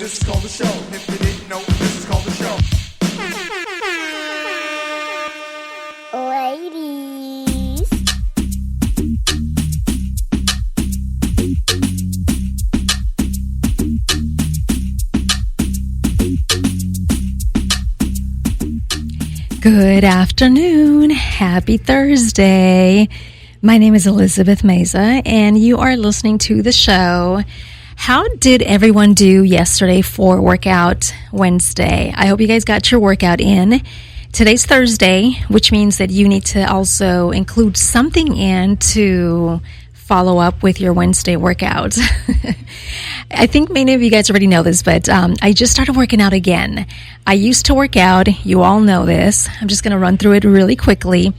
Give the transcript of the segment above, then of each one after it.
This is called the show. If you didn't know, this is called the show. Ladies. Good afternoon. Happy Thursday. My name is Elizabeth Meza, and you are listening to the show. How did everyone do yesterday for Workout Wednesday? I hope you guys got your workout in. Today's Thursday, which means that you need to also include something in to follow up with your Wednesday workout. I think many of you guys already know this, but I just started working out again. I used to work out. You all know this. I'm just going to run through it really quickly.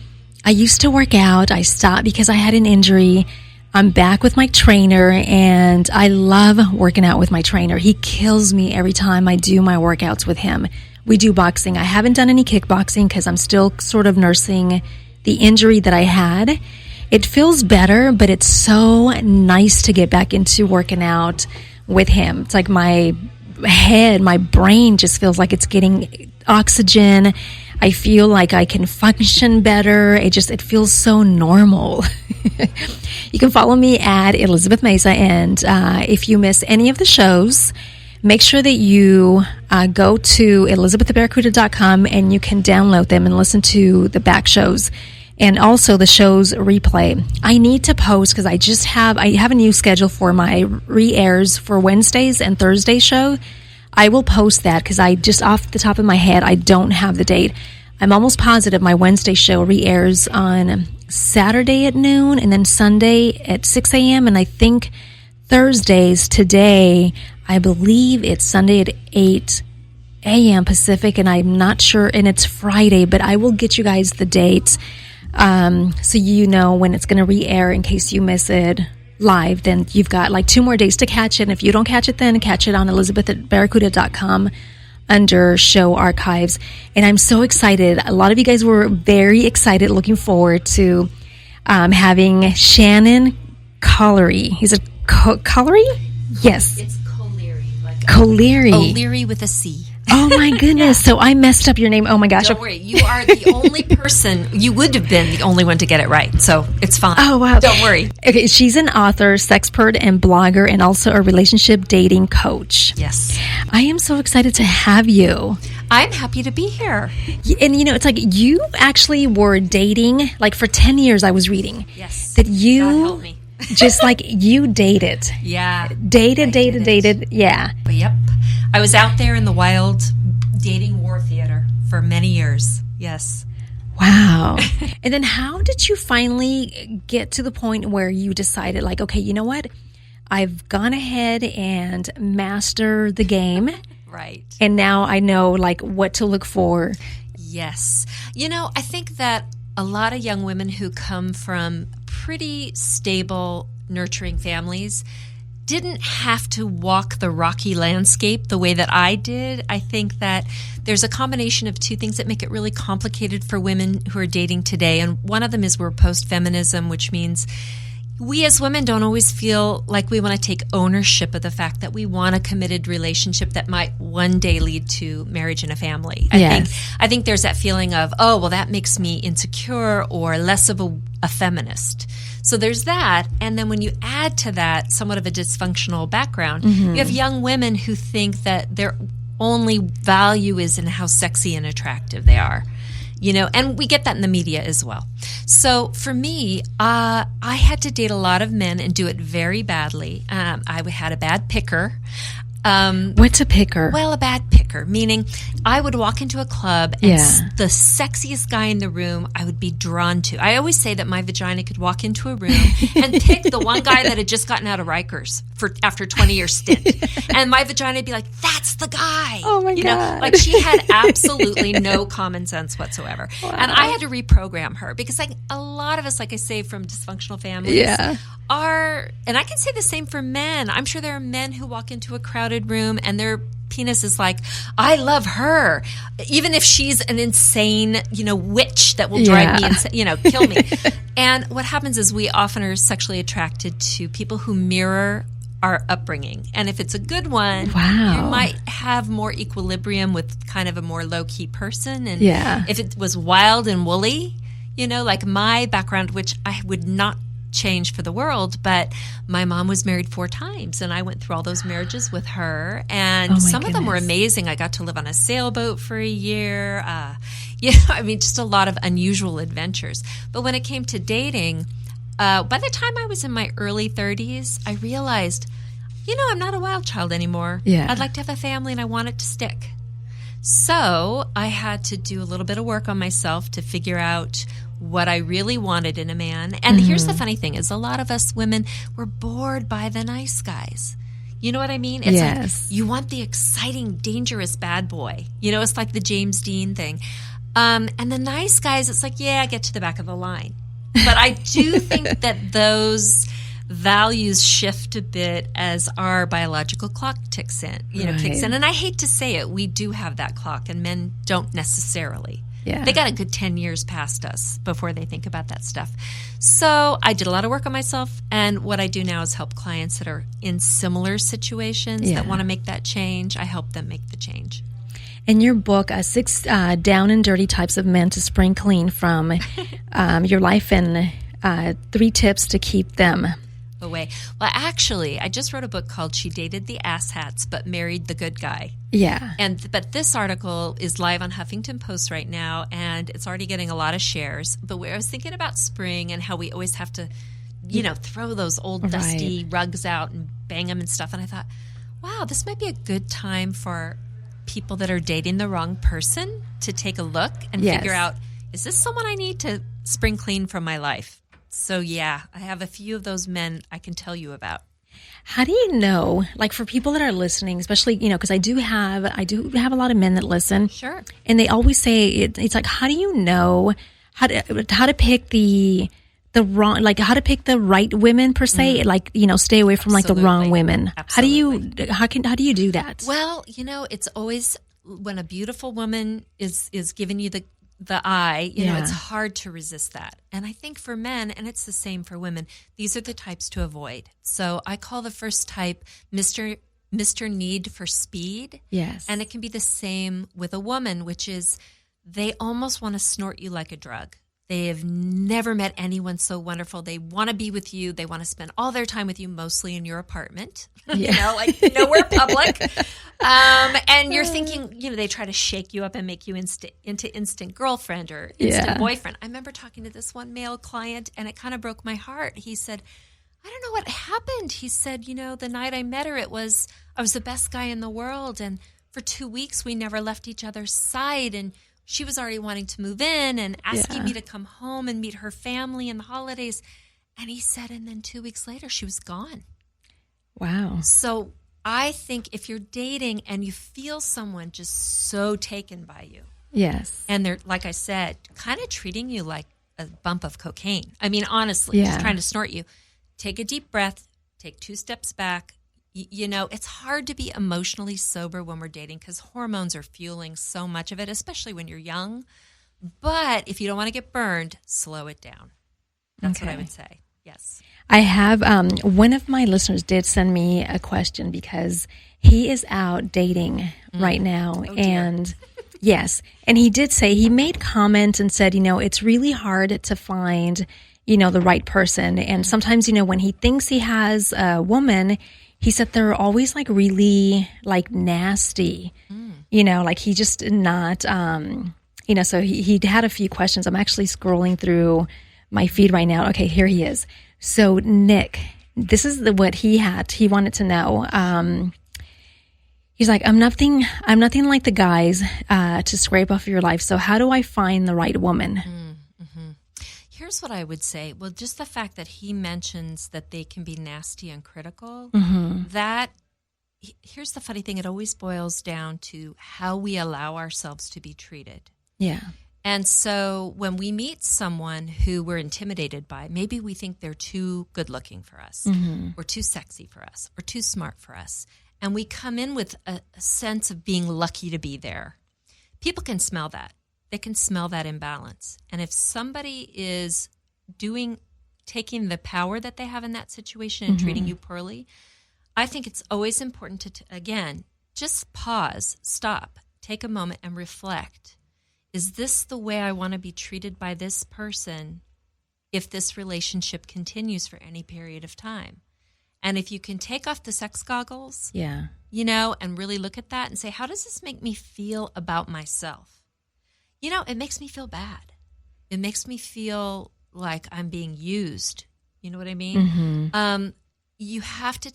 I used to work out. I stopped because I had an injury. I'm back with my trainer, and I love working out with my trainer. He kills me every time I do my workouts with him. We do boxing. I haven't done any kickboxing because I'm still sort of nursing the injury that I had. It feels better, but it's so nice to get back into working out with him. It's like my head, my brain just feels like it's getting oxygen. I feel like I can function better. It feels so normal. You can follow me at Elizabeth Meza, and if you miss any of the shows, make sure that you go to elizabeththebarracuda.com and you can download them and listen to the back shows. And also the show's replay. I need to post because I have a new schedule for my re-airs for Wednesdays and Thursday show. I will post that because I just off the top of my head, I don't have the date. I'm almost positive my Wednesday show re-airs on Saturday at noon and then Sunday at 6 a.m. And I think Thursdays today, I believe it's Sunday at 8 a.m. Pacific, and I'm not sure, and it's Friday, but I will get you guys the dates. So you know when it's going to re-air in case you miss it live. Then you've got like 2 more days to catch it. And if you don't catch it then, catch it on elizabeth@barracuda.com under show archives. And I'm so excited. A lot of you guys were very excited, looking forward to having Shannon Colleary. He's a Colleary? Yes. It's Colleary. Colleary. O'Leary with a C. Oh my goodness. So I messed up your name. Oh my gosh. Don't worry. You are the only person, you would have been the only one to get it right. So it's fine. Oh wow. Don't worry. Okay. She's an author, sexpert, and blogger, and also a relationship dating coach. Yes. I am so excited to have you. I'm happy to be here. And you know, it's like you actually were dating, like for 10 years I was reading. Yes. That you, God help me. just like you dated. Yeah. Dated. Yeah. But yep. I was out there in the wild dating war theater for many years. Yes. Wow. And then how did you finally get to the point where you decided like, okay, you know what? I've gone ahead and mastered the game. Right. And now I know like what to look for. Yes. You know, I think that a lot of young women who come from pretty stable, nurturing families didn't have to walk the rocky landscape the way that I did. I think that there's a combination of 2 things that make it really complicated for women who are dating today. And one of them is we're post-feminism, which means we as women don't always feel like we want to take ownership of the fact that we want a committed relationship that might one day lead to marriage and a family. I think there's that feeling of, oh, well, that makes me insecure or less of a feminist. So there's that. And then when you add to that somewhat of a dysfunctional background, you have young women who think that their only value is in how sexy and attractive they are. You know, and we get that in the media as well. So for me, I had to date a lot of men and do it very badly. I had a bad picker. What's a picker? Well, a bad picker, meaning I would walk into a club and the sexiest guy in the room I would be drawn to. I always say that my vagina could walk into a room and pick the one guy that had just gotten out of Rikers after a 20-year stint. And my vagina would be like, that's the guy. Oh my God. God. Like she had absolutely no common sense whatsoever. Wow. And I had to reprogram her because like a lot of us, like I say, from dysfunctional families are, and I can say the same for men. I'm sure there are men who walk into a crowded room and their penis is like, I love her, even if she's an insane, witch that will drive me insane, kill me. And what happens is we often are sexually attracted to people who mirror our upbringing. And if it's a good one, Wow. you might have more equilibrium with kind of a more low-key person. And Yeah. if it was wild and woolly, like my background, which I would not change for the world, but my mom was married 4 times, and I went through all those marriages with her, and Oh my some of them were goodness. amazing. I got to live on a sailboat for a year. Just a lot of unusual adventures. But when it came to dating, by the time I was in my early 30s, I realized, I'm not a wild child anymore. Yeah. I'd like to have a family, and I want it to stick. So I had to do a little bit of work on myself to figure out what I really wanted in a man. And here's the funny thing is a lot of us women were bored by the nice guys. You know what I mean? It's Yes. like you want the exciting, dangerous bad boy. It's like the James Dean thing. And the nice guys, it's like, yeah, get to the back of the line. But I do think that those values shift a bit as our biological clock kicks in. Right. And I hate to say it, we do have that clock, and men don't necessarily. Yeah. They got a good 10 years past us before they think about that stuff. So I did a lot of work on myself, and what I do now is help clients that are in similar situations Yeah. that want to make that change. I help them make the change. In your book, 6 down and dirty types of men to spring clean from your life, and 3 tips to keep them away. Well, actually, I just wrote a book called She Dated the Asshats but Married the Good Guy. Yeah. But this article is live on Huffington Post right now, and it's already getting a lot of shares. But I was thinking about spring and how we always have to, throw those old dusty rugs out and bang them and stuff. And I thought, wow, this might be a good time for people that are dating the wrong person to take a look and Yes. figure out, is this someone I need to spring clean from my life? So yeah, I have a few of those men I can tell you about. How do you know, like for people that are listening, especially, because I do have a lot of men that listen. Sure. And they always say it's like, how do you know how to pick the wrong, like how to pick the right women per se, like, stay away from like the wrong Absolutely. women. Absolutely. How do you do that? Well, it's always when a beautiful woman is giving you the eye, Yeah. it's hard to resist that. And I think for men, and it's the same for women, these are the types to avoid. So I call the first type Mr. Need for Speed. Yes. And it can be the same with a woman, which is they almost want to snort you like a drug. They have never met anyone so wonderful. They want to be with you. They want to spend all their time with you, mostly in your apartment, nowhere public. And you're thinking, they try to shake you up and make you into instant girlfriend or instant boyfriend. I remember talking to this one male client, and it kind of broke my heart. He said, I don't know what happened. He said, the night I met her, I was the best guy in the world. And for 2 weeks, we never left each other's side. And she was already wanting to move in and asking me to come home and meet her family in the holidays. And he said, and then 2 weeks later, she was gone. Wow. So I think if you're dating and you feel someone just so taken by you, Yes. and they're, like I said, kind of treating you like a bump of cocaine. I mean, honestly, Yeah. just trying to snort you. Take a deep breath, take 2 steps back. It's hard to be emotionally sober when we're dating because hormones are fueling so much of it, especially when you're young. But if you don't want to get burned, slow it down. That's what I would say. Yes. I have, one of my listeners did send me a question because he is out dating right now. Oh, dear. And yes, and he did say, he made comments and said, it's really hard to find, the right person. And sometimes, when he thinks he has a woman, he said they're always like really like nasty, like he just not, so he had a few questions. I'm actually scrolling through my feed right now. Okay, here he is. So Nick, this is what he had. He wanted to know. He's like, I'm nothing like the guys to scrape off your life. So how do I find the right woman? Here's what I would say. Well, just the fact that he mentions that they can be nasty and critical, here's the funny thing. It always boils down to how we allow ourselves to be treated. Yeah. And so when we meet someone who we're intimidated by, maybe we think they're too good looking for us, or too sexy for us, or too smart for us, and we come in with a sense of being lucky to be there. People can smell that. They can smell that imbalance. And if somebody is taking the power that they have in that situation and treating you poorly, I think it's always important to again, just pause, stop, take a moment and reflect. Is this the way I want to be treated by this person if this relationship continues for any period of time? And if you can take off the sex goggles, and really look at that and say, how does this make me feel about myself? It makes me feel bad. It makes me feel like I'm being used. You know what I mean? Mm-hmm. You have to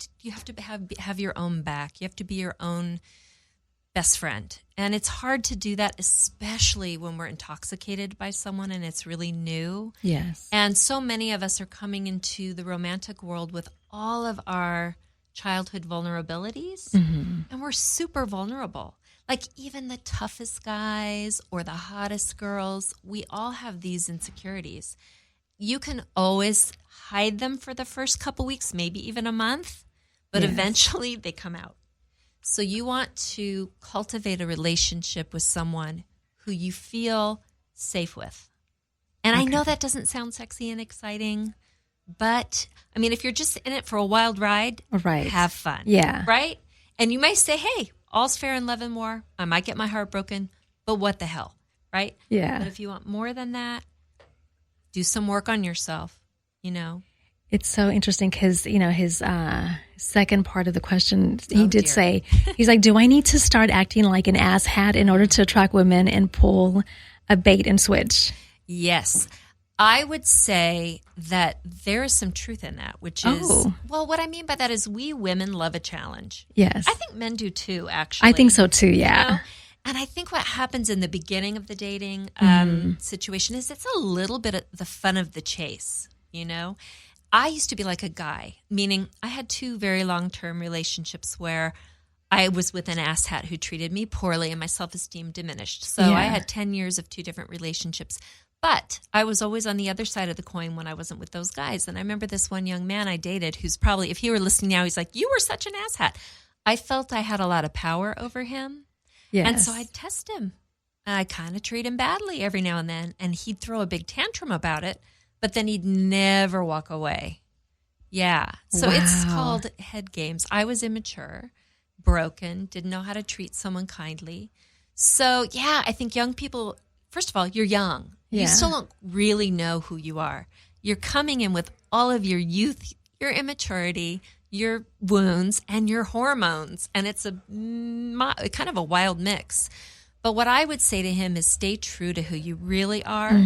have your own back. You have to be your own best friend. And it's hard to do that, especially when we're intoxicated by someone and it's really new. Yes. And so many of us are coming into the romantic world with all of our childhood vulnerabilities, and we're super vulnerable. Like even the toughest guys or the hottest girls, we all have these insecurities. You can always hide them for the first couple weeks, maybe even a month, but eventually they come out. So you want to cultivate a relationship with someone who you feel safe with. And I know that doesn't sound sexy and exciting, but I mean, if you're just in it for a wild ride, have fun. Yeah. Right? And you may say, hey, all's fair in love and war. I might get my heart broken, but what the hell? Right? Yeah. But if you want more than that, do some work on yourself, It's so interesting because, his second part of the question, he did say, he's like, do I need to start acting like an asshat in order to attract women and pull a bait and switch? Yes. I would say that there is some truth in that, which is, well, what I mean by that is we women love a challenge. Yes. I think men do too, actually. I think so too, yeah. And I think what happens in the beginning of the dating situation is it's a little bit of the fun of the chase, I used to be like a guy, meaning I had 2 very long-term relationships where I was with an asshat who treated me poorly and my self-esteem diminished. So I had 10 years of 2 different relationships. But I was always on the other side of the coin when I wasn't with those guys. And I remember this one young man I dated who's probably, if he were listening now, he's like, you were such an asshat. I felt I had a lot of power over him. Yes. And so I'd test him. I kind of treat him badly every now and then. And he'd throw a big tantrum about it. But then he'd never walk away. Yeah. So it's called head games. I was immature, broken, didn't know how to treat someone kindly. So, I think young people, first of all, you're young. Yeah. You still don't really know who you are. You're coming in with all of your youth, your immaturity, your wounds, and your hormones. And it's a kind of a wild mix. But what I would say to him is stay true to who you really are.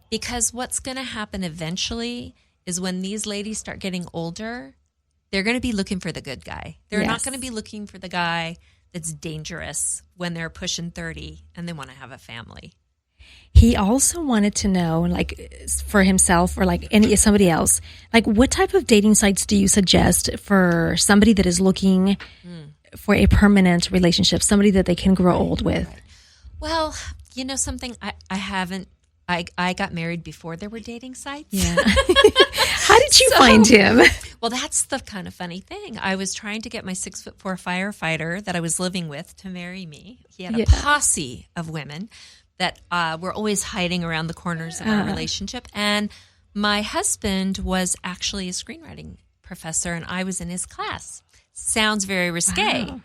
Because what's going to happen eventually is when these ladies start getting older, they're going to be looking for the good guy. They're not going to be looking for the guy that's dangerous when they're pushing 30 and they want to have a family. He also wanted to know, like, for himself or like somebody else, like, what type of dating sites do you suggest for somebody that is looking for a permanent relationship, somebody that they can grow old with? Well, something I got married before there were dating sites. Yeah. How did you find him? Well, that's the kind of funny thing. I was trying to get my 6'4" firefighter that I was living with to marry me. He had a posse of women that were always hiding around the corners of our relationship. And my husband was actually a screenwriting professor, and I was in his class. Sounds very risque,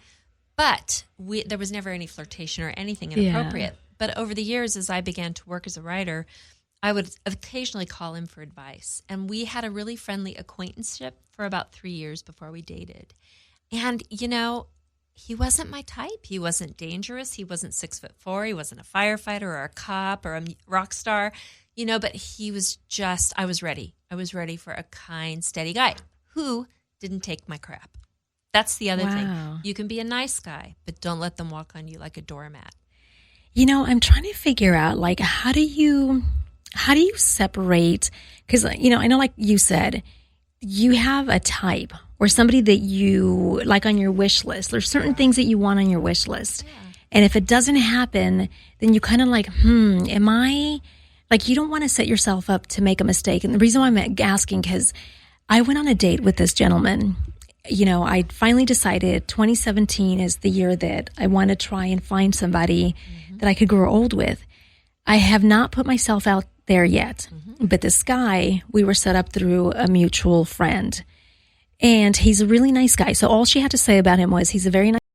but there was never any flirtation or anything inappropriate. Yeah. But over the years, as I began to work as a writer, I would occasionally call him for advice. And we had a really friendly acquaintanceship for about 3 years before we dated. And, he wasn't my type. He wasn't dangerous. He wasn't 6'4". He wasn't a firefighter or a cop or a rock star, but he was just, I was ready. I was ready for a kind, steady guy who didn't take my crap. That's the other thing. You can be a nice guy, but don't let them walk on you like a doormat. I'm trying to figure out, like, how do you separate? Because, I know, like you said, you have a type or somebody that you like on your wish list. There's certain things that you want on your wish list. Yeah. And if it doesn't happen, then you kind of like, am I, like, you don't want to set yourself up to make a mistake. And the reason why I'm asking, because I went on a date with this gentleman. I finally decided 2017 is the year that I want to try and find somebody that I could grow old with. I have not put myself out there yet, but this guy, we were set up through a mutual friend. And he's a really nice guy. So all she had to say about him was he's a very nice